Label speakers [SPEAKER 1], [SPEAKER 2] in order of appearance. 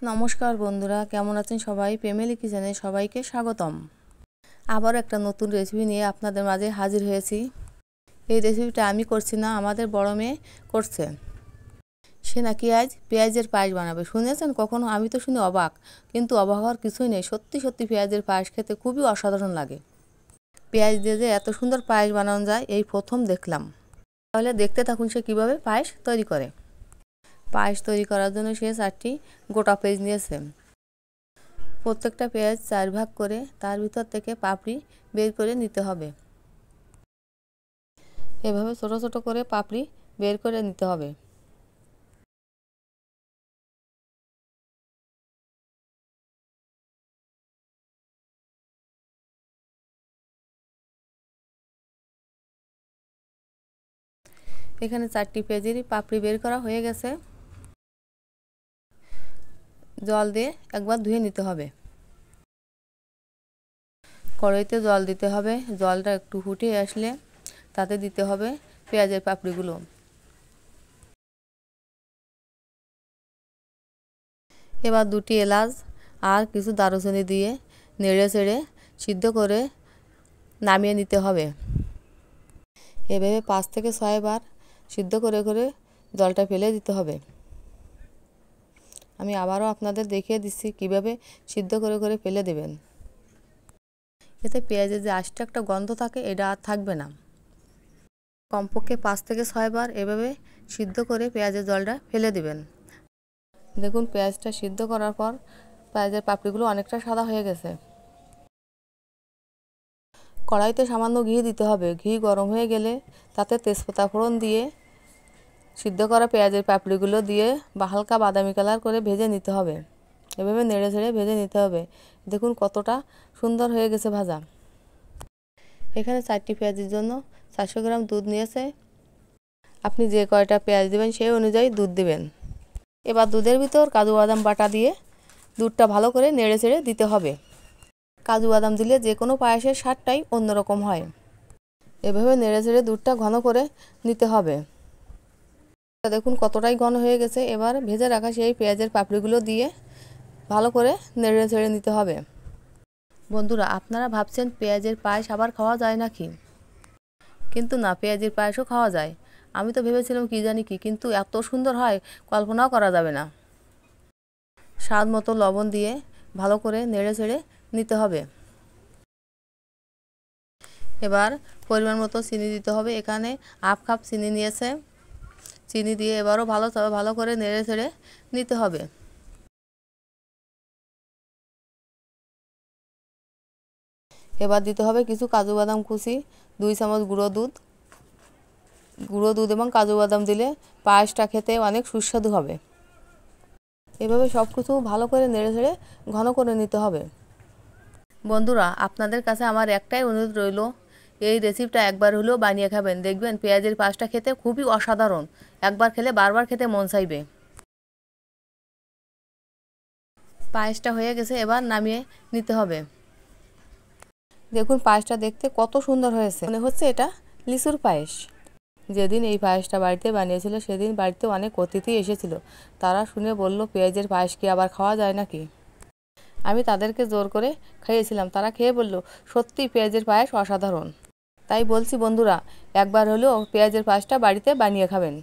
[SPEAKER 1] নমস্কার বন্ধুরা, কেমন আছেন সবাই? ফ্যামিলি কিচেনে সবাইকে স্বাগতম। আবার একটা নতুন রেসিপি নিয়ে আপনাদের মাঝে হাজির হয়েছি। এই রেসিপিটা আমি করছি না, আমাদের বড় মেয়ে করছে। সে নাকি আজ পেঁয়াজের পায়েস বানাবে। শুনেছেন কখনো? আমি তো শুনে অবাক, কিন্তু অবাক হওয়ার কিছুই নেই। সত্যি সত্যি পেঁয়াজের পায়েস খেতে খুবই অসাধারণ লাগে। পেঁয়াজ দিয়ে যে এত সুন্দর পায়েস বানানো যায় এই প্রথম দেখলাম। তাহলে দেখতে থাকুন সে কীভাবে পায়েস তৈরি করে। পায়েস তৈরি করার জন্য সে 4টি গোটা পেঁয়াজ নিয়েছে। প্রত্যেকটা পেঁয়াজ 4 ভাগ করে তার ভিতর থেকে পাপড়ি বের করে নিতে হবে। এভাবে ছোট ছোট করে পাপড়ি বের করে নিতে হবে। এখানে 4টি পেঁয়াজেরই পাপড়ি বের করা হয়ে গেছে। জল দিয়ে একবার ধুয়ে নিতে হবে। কড়াইতে জল দিতে হবে। জলটা একটু ফুটে আসলে তাতে দিতে হবে পেঁয়াজের পাপড়িগুলো। এবার 2টি এলাচ আর কিছু দারুচিনি দিয়ে নেড়ে চেড়ে সিদ্ধ করে নামিয়ে নিতে হবে। এভাবে 5 থেকে 6 বার সিদ্ধ করে করে জলটা ফেলে দিতে হবে। আমি আবারও আপনাদের দেখিয়ে দিচ্ছি কিভাবে সিদ্ধ করে করে ফেলে দেবেন। এতে পেঁয়াজের যে আস্ত একটা গন্ধ থাকে এটা আর থাকবে না। কমপক্ষে 5 থেকে 6 বার এভাবে সিদ্ধ করে পেঁয়াজের জলটা ফেলে দিবেন। দেখুন পেঁয়াজটা সিদ্ধ করার পর পেঁয়াজের পাপড়িগুলো অনেকটা সাদা হয়ে গেছে। কড়াইতে সামান্য ঘি দিতে হবে। ঘি গরম হয়ে গেলে তাতে তেজপাতা ফোড়ন দিয়ে সিদ্ধ করা পেঁয়াজের পাপড়িগুলো দিয়ে হালকা বাদামি কালার করে ভেজে নিতে হবে। এভাবে নেড়ে ছেড়ে ভেজে নিতে হবে। দেখুন কতটা সুন্দর হয়ে গেছে ভাজা। এখানে 4টি পেঁয়াজের জন্য 400 গ্রাম দুধ নিয়েছে। আপনি যে কয়টা পেঁয়াজ দেবেন সেই অনুযায়ী দুধ দেবেন। এবার দুধের ভিতর কাজু বাদাম বাটা দিয়ে দুধটা ভালো করে নেড়ে ছেড়ে দিতে হবে। কাজু বাদাম দিলে যে কোনো পায়েসের স্বাদটাই অন্যরকম হয়। এভাবে নেড়ে ছেড়ে দুধটা ঘন করে নিতে হবে। দেখুন কতটাই ঘন হয়ে গেছে। এবার ভেজে রাখা সেই পেঁয়াজের পাপড়িগুলো দিয়ে ভালো করে নেড়ে ছেড়ে নিতে হবে। বন্ধুরা, আপনারা ভাবছেন পেঁয়াজের পায়েস আবার খাওয়া যায় নাকি? কিন্তু না, পেঁয়াজের পায়েসও খাওয়া যায়। আমি তো ভেবেছিলাম কি জানি কি, কিন্তু এত সুন্দর হয় কল্পনাও করা যাবে না। স্বাদ মতো লবণ দিয়ে ভালো করে নেড়ে ছেড়ে নিতে হবে। এবার পরিমাণ মতো চিনি দিতে হবে। এখানে 1/2 কাপ চিনি নিয়েছে। চিনি দিয়ে এবারও ভালো করে নেড়ে ছেড়ে নিতে হবে। এবার দিতে হবে কিছু কাজু বাদাম কুচি, 2 চামচ গুঁড়ো দুধ এবং কাজু বাদাম দিলে পায়েসটা খেতে অনেক সুস্বাদু হবে। এভাবে সব কিছু ভালো করে নেড়ে ছেড়ে ঘন করে নিতে হবে। বন্ধুরা, আপনাদের কাছে আমার একটাই অনুরোধ রইল, এই রেসিপিটা একবার হলেও বানিয়ে খাবেন। দেখবেন পেঁয়াজের পায়েসটা খেতে খুবই অসাধারণ। একবার খেলে বারবার খেতে মন চাইবে। পায়েসটা হয়ে গেছে, এবার নামিয়ে নিতে হবে। দেখুন পায়েসটা দেখতে কত সুন্দর হয়েছে। মনে হচ্ছে এটা লিচুর পায়েস। যেদিন এই পায়েসটা বাড়িতে বানিয়েছিল সেদিন বাড়িতে অনেক অতিথি এসেছিল। তারা শুনে বলল, পেঁয়াজের পায়েস কি আবার খাওয়া যায় নাকি? আমি তাদেরকে জোর করে খাইয়েছিলাম। তারা খেয়ে বলল, সত্যি পেঁয়াজের পায়েস অসাধারণ। তাই বলছি বন্ধুরা, একবার হলেও পেঁয়াজের পায়েসটা বাড়িতে বানিয়ে খাবেন।